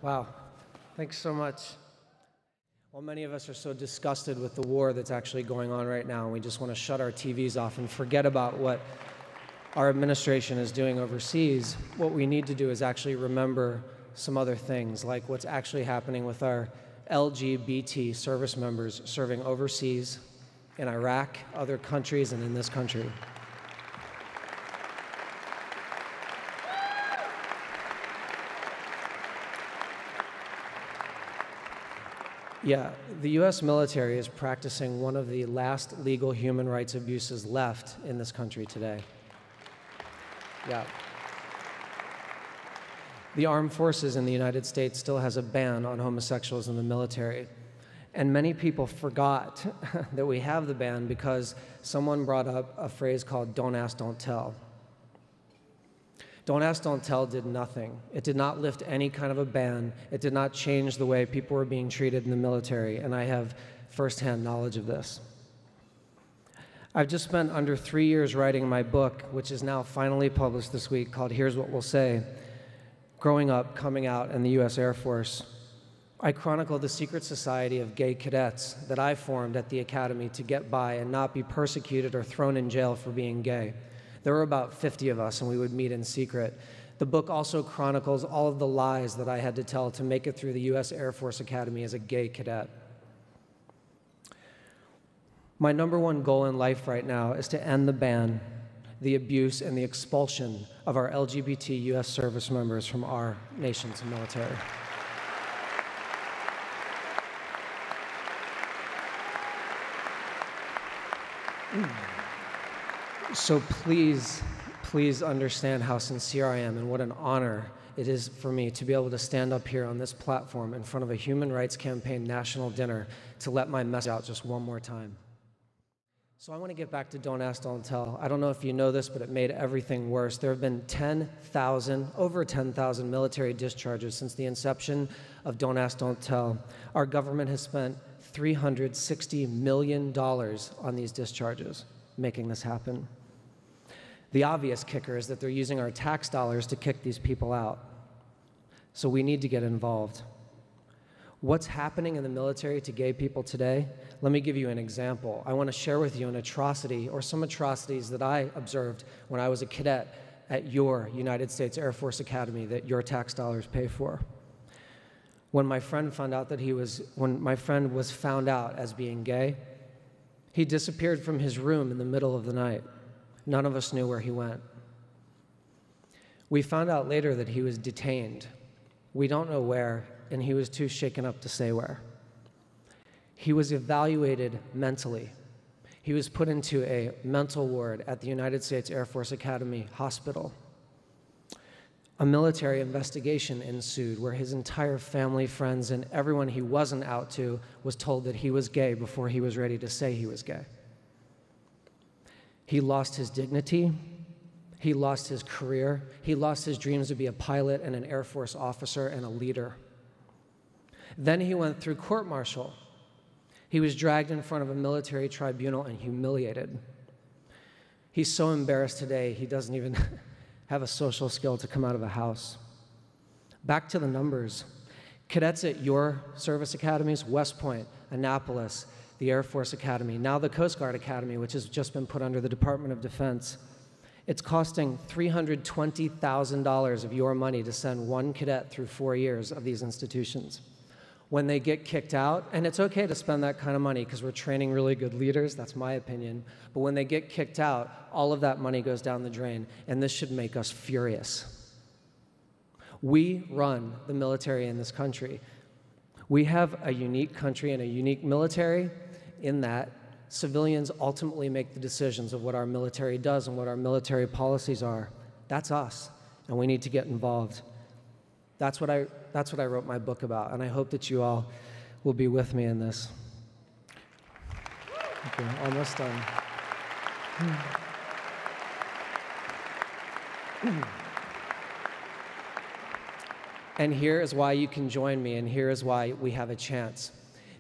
Wow, thanks so much. Well, many of us are so disgusted with the war that's actually going on right now, and we just want to shut our TVs off and forget about what our administration is doing overseas. What we need to do is actually remember some other things, like what's actually happening with our LGBT service members serving overseas in Iraq, other countries, and in this country. Yeah, the US military is practicing one of the last legal human rights abuses left in this country today. Yeah. The armed forces in the United States still has a ban on homosexuals in the military. And many people forgot that we have the ban because someone brought up a phrase called "don't ask, don't tell." Don't ask, don't tell did nothing. It did not lift any kind of a ban. It did not change the way people were being treated in the military, and I have firsthand knowledge of this. I've just spent under 3 years writing my book, which is now finally published this week, called Here's What We'll Say: Growing Up, Coming Out, in the U.S. Air Force. I chronicle the secret society of gay cadets that I formed at the academy to get by and not be persecuted or thrown in jail for being gay. There were about 50 of us, and we would meet in secret. The book also chronicles all of the lies that I had to tell to make it through the U.S. Air Force Academy as a gay cadet. My #1 goal in life right now is to end the ban, the abuse, and the expulsion of our LGBT U.S. service members from our nation's military. So please, please understand how sincere I am and what an honor it is for me to be able to stand up here on this platform in front of a Human Rights Campaign national dinner to let my message out just one more time. So I want to get back to Don't Ask, Don't Tell. I don't know if you know this, but it made everything worse. There have been over 10,000 military discharges since the inception of Don't Ask, Don't Tell. Our government has spent $360 million on these discharges, making this happen. The obvious kicker is that they're using our tax dollars to kick these people out. So we need to get involved. What's happening in the military to gay people today? Let me give you an example. I want to share with you an atrocity, or some atrocities that I observed when I was a cadet at your United States Air Force Academy that your tax dollars pay for. When my friend found out that when my friend was found out as being gay, he disappeared from his room in the middle of the night. None of us knew where he went. We found out later that he was detained. We don't know where, and he was too shaken up to say where. He was evaluated mentally. He was put into a mental ward at the United States Air Force Academy Hospital. A military investigation ensued where his entire family, friends, and everyone he wasn't out to was told that he was gay before he was ready to say he was gay. He lost his dignity, he lost his career, he lost his dreams to be a pilot and an Air Force officer and a leader. Then he went through court-martial. He was dragged in front of a military tribunal and humiliated. He's so embarrassed today, he doesn't even have a social skill to come out of the house. Back to the numbers. Cadets at your service academies, West Point, Annapolis, the Air Force Academy, now the Coast Guard Academy, which has just been put under the Department of Defense. It's costing $320,000 of your money to send one cadet through 4 years of these institutions. When they get kicked out, and it's okay to spend that kind of money because we're training really good leaders, that's my opinion, but when they get kicked out, all of that money goes down the drain, and this should make us furious. We run the military in this country. We have a unique country and a unique military in that civilians ultimately make the decisions of what our military does and what our military policies are. That's us, and we need to get involved. That's what I wrote my book about, and I hope that you all will be with me in this. Okay, almost done. And here is why you can join me, and here is why we have a chance.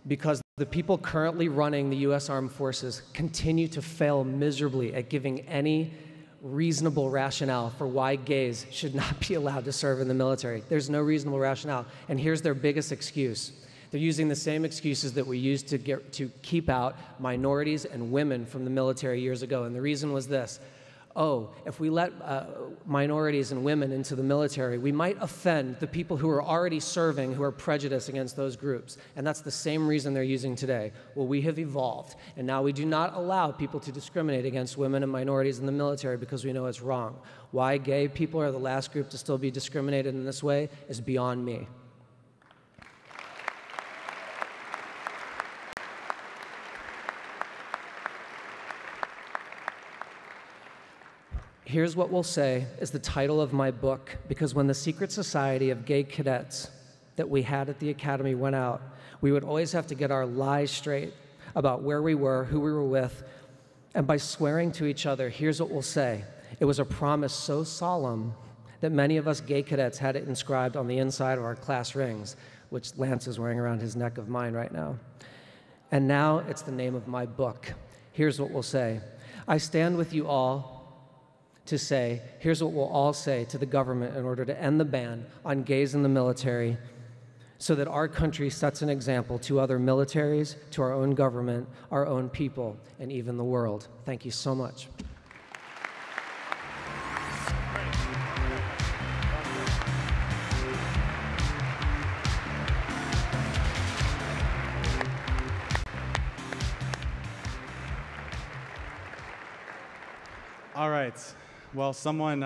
Because the people currently running the U.S. Armed Forces continue to fail miserably at giving any reasonable rationale for why gays should not be allowed to serve in the military. There's no reasonable rationale. And here's their biggest excuse. They're using the same excuses that we used to keep out minorities and women from the military years ago. And the reason was this. Oh, if we let minorities and women into the military, we might offend the people who are already serving, who are prejudiced against those groups. And that's the same reason they're using today. Well, we have evolved, and now we do not allow people to discriminate against women and minorities in the military because we know it's wrong. Why gay people are the last group to still be discriminated in this way is beyond me. Here's What We'll Say is the title of my book, because when the secret society of gay cadets that we had at the academy went out, we would always have to get our lies straight about where we were, who we were with, and by swearing to each other, here's what we'll say. It was a promise so solemn that many of us gay cadets had it inscribed on the inside of our class rings, which Lance is wearing around his neck of mine right now. And now it's the name of my book. Here's what we'll say. I stand with you all to say, here's what we'll all say to the government in order to end the ban on gays in the military so that our country sets an example to other militaries, to our own government, our own people, and even the world. Thank you so much. All right. Well, someone